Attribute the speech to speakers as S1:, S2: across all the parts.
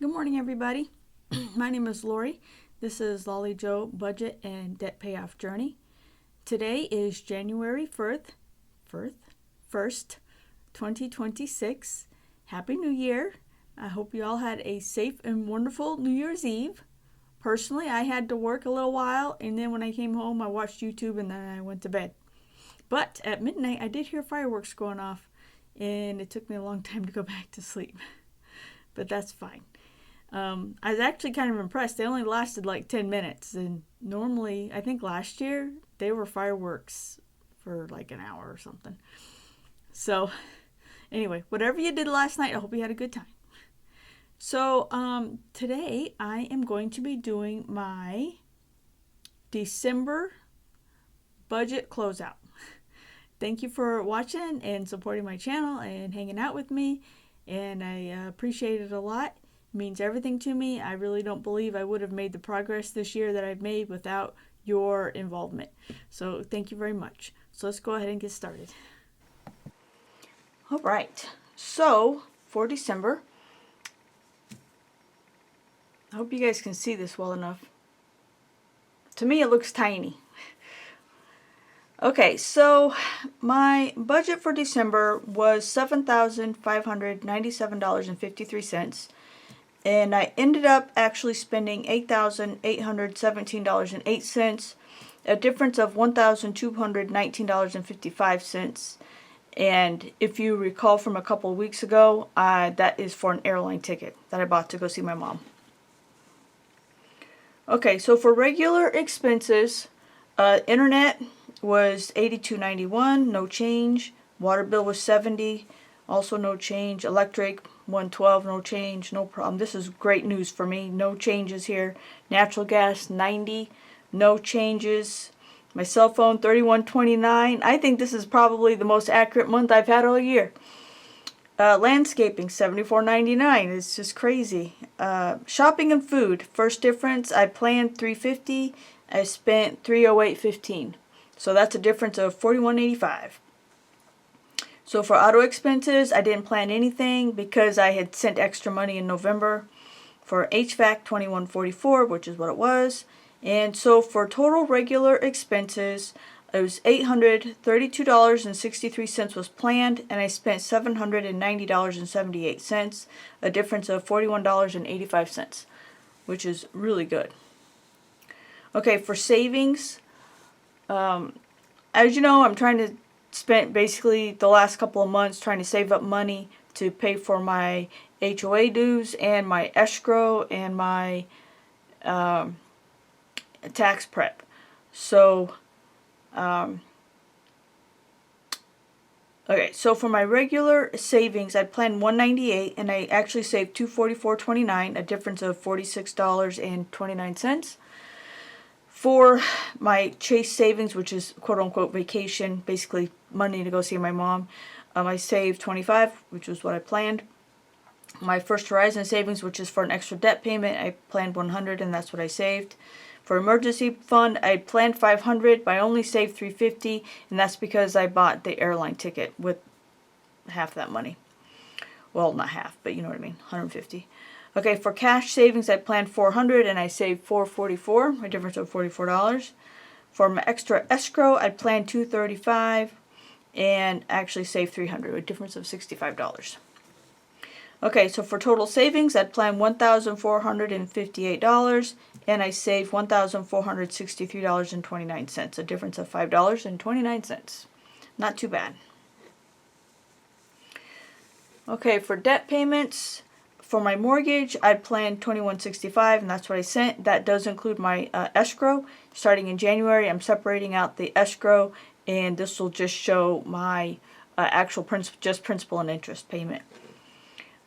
S1: Good morning, everybody. My name is Lori. This is Lolly Joe Budget and Debt Payoff Journey. Today is January 1st, 2026. Happy New Year. I hope you all had a safe and wonderful New Year's Eve. Personally, I had to work a little while, and then when I came home, I watched YouTube, and then I went to bed. But at midnight, I did hear fireworks going off, and it took me a long time to go back to sleep. But that's fine. I was actually kind of impressed. They only lasted like 10 minutes. And normally, I think last year, they were fireworks for like an hour or something. So, anyway, whatever you did last night, I hope you had a good time. So, today I am going to be doing my December budget closeout. Thank you for watching and supporting my channel and hanging out with me. And I appreciate it a lot. It means everything to me. I really don't believe I would have made the progress this year that I've made without your involvement. So thank you very much. So let's go ahead and get started. All right. So for December, I hope you guys can see this well enough. To me, it looks tiny. Okay, so my budget for December was $7,597.53. And I ended up actually spending $8,817.08, a difference of $1,219.55. And if you recall from a couple of weeks ago, that is for an airline ticket that I bought to go see my mom. Okay, so for regular expenses, internet was $82.91, no change. Water bill was $70, also no change. Electric, $112, no change, no problem. This is great news for me. No changes here. Natural gas, $90, no changes. My cell phone, $31.29. I think this is probably the most accurate month I've had all year. Landscaping, $74.99. It's just crazy. Shopping and food. First difference, I planned $350. I spent $308.15. So that's a difference of $41.85. So for auto expenses, I didn't plan anything because I had sent extra money in November. For HVAC, $21.44, which is what it was. And so for total regular expenses, it was $832.63 was planned, and I spent $790.78, a difference of $41.85, which is really good. Okay, for savings, as you know, I'm trying to spend basically the last couple of months trying to save up money to pay for my HOA dues and my escrow and my tax prep. So, okay, so for my regular savings, I planned $198, and I actually saved $244.29, a difference of $46.29. For my Chase savings, which is quote-unquote vacation, basically money to go see my mom, I saved $25, which was what I planned. My First Horizon savings, which is for an extra debt payment, I planned $100, and that's what I saved. For emergency fund, I planned $500, but I only saved $350, and that's because I bought the airline ticket with half that money. Well, not half, but you know what I mean, $150. Okay, for cash savings, I planned $400, and I saved $444, a difference of $44. For my extra escrow, I planned $235, and actually saved $300, a difference of $65. Okay, so for total savings, I planned $1,458, and I saved $1,463.29, a difference of $5.29. Not too bad. Okay, for debt payments, for my mortgage, I planned $21.65, and that's what I sent. That does include my escrow. Starting in January, I'm separating out the escrow, and this will just show my actual principal and interest payment.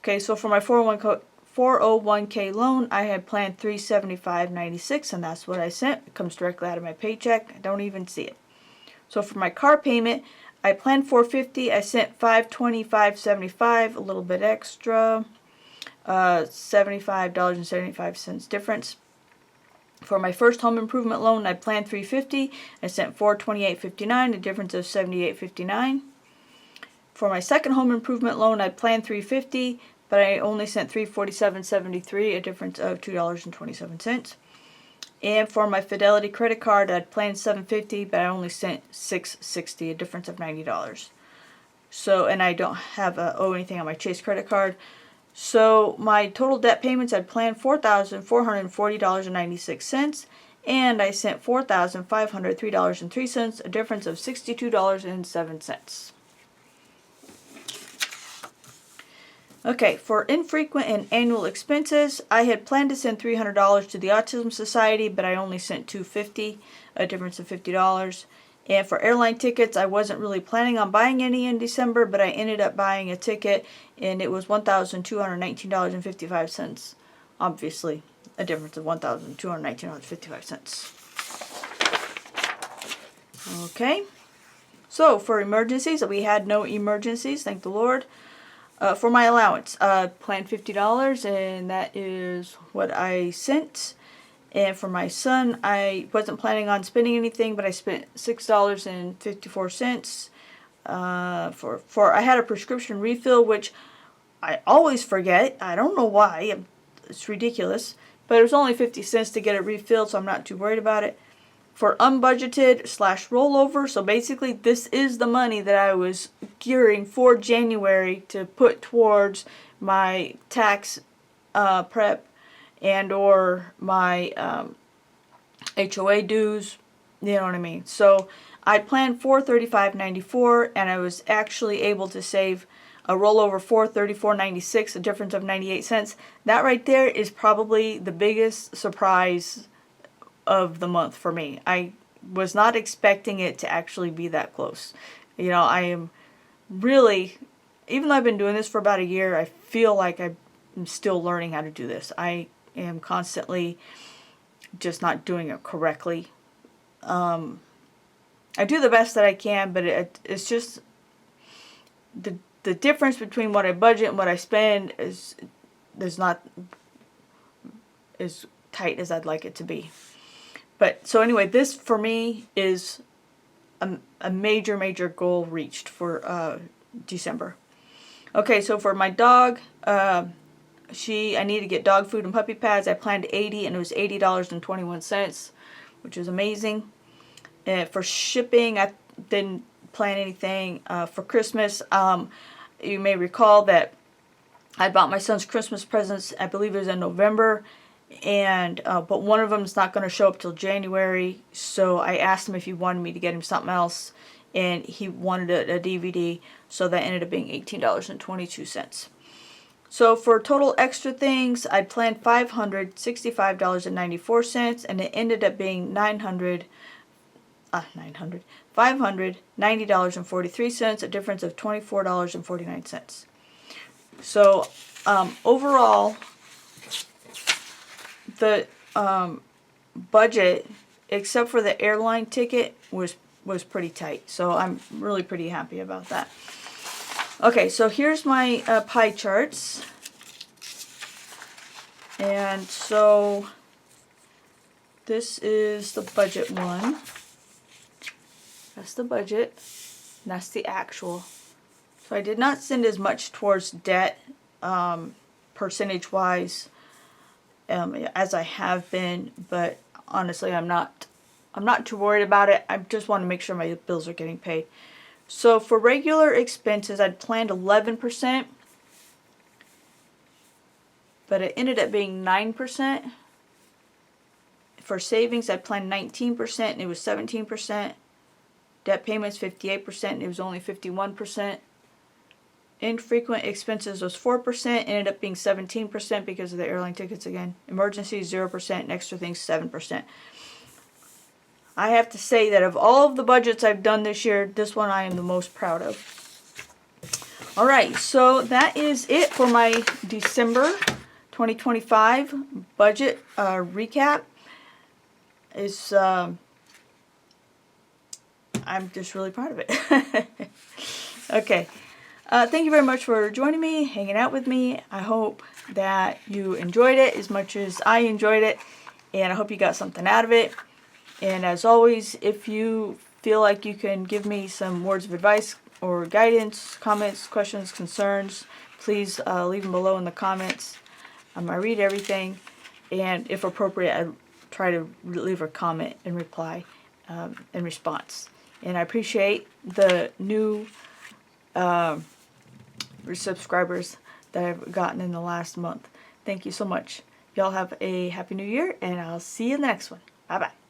S1: Okay, so for my 401k loan, I had planned $375.96, and that's what I sent. It comes directly out of my paycheck. I don't even see it. So for my car payment, I planned $450. I sent $525.75, a little bit extra. $75.75 difference. For my first home improvement loan, I planned $350. I sent $428.59, a difference of $78.59. For my second home improvement loan, I planned $350, but I only sent $347.73, a difference of $2.27. And for my Fidelity credit card, I'd planned $750, but I only sent $660, a difference of $90. So, and I don't have owe anything on my Chase credit card. So my total debt payments, I'd planned $4,440.96, and I sent $4,503.03, a difference of $62.07. Okay, for infrequent and annual expenses, I had planned to send $300 to the Autism Society, but I only sent $250, a difference of $50. And for airline tickets, I wasn't really planning on buying any in December, but I ended up buying a ticket, and it was $1,219.55. Obviously, a difference of $1,219.55. Okay, so for emergencies, we had no emergencies, thank the Lord. For my allowance, planned $50, and that is what I sent. And for my son, I wasn't planning on spending anything, but I spent $6.54. I had a prescription refill, which I always forget. I don't know why. It's ridiculous. But it was only 50 cents to get it refilled, so I'm not too worried about it. For unbudgeted / rollover, so basically this is the money that I was gearing for January to put towards my tax prep and or my HOA dues, you know what I mean. So I planned $435.94, and I was actually able to save a rollover $434.96, a difference of 98 cents. That right there is probably the biggest surprise of the month for me. I was not expecting it to actually be that close. You know, I am really, even though I've been doing this for about a year, I feel like I'm still learning how to do this. I am constantly just not doing it correctly. I do the best that I can, but it's just the difference between what I budget and what I spend is not as tight as I'd like it to be. But so anyway, this for me is a major goal reached for December. Okay, so for my dog, I need to get dog food and puppy pads. I planned $80, and it was $80.21, which is amazing. And for shipping, I didn't plan anything. For Christmas, you may recall that I bought my son's Christmas presents, I believe it was in November, and but one of them is not going to show up till January, so I asked him if he wanted me to get him something else, and he wanted a DVD, so that ended up being $18.22. So for total extra things, I planned $565.94, and it ended up being $590.43, a difference of $24.49. So overall, the budget, except for the airline ticket, was pretty tight. So I'm really pretty happy about that. Okay, so here's my pie charts. And so this is the budget one. That's the budget. And that's the actual. So I did not send as much towards debt, percentage-wise, as I have been, but honestly, I'm not too worried about it. I just want to make sure my bills are getting paid. So for regular expenses, I'd planned 11%, but it ended up being 9%. For savings, I planned 19%, and it was 17%. Debt payments, 58%, and it was only 51%. Infrequent expenses was 4%, ended up being 17% because of the airline tickets again. Emergencies, 0%, and extra things, 7%. I have to say that of all of the budgets I've done this year, this one I am the most proud of. Alright, so that is it for my December 2025 budget recap. I'm just really proud of it. Okay. Thank you very much for joining me, hanging out with me. I hope that you enjoyed it as much as I enjoyed it, and I hope you got something out of it. And as always, if you feel like you can give me some words of advice or guidance, comments, questions, concerns, please leave them below in the comments. I read everything, and if appropriate, I try to leave a comment and reply in response. And I appreciate the new subscribers that I've gotten in the last month. Thank you so much. Y'all have a Happy New Year, and I'll see you in the next one. Bye-bye.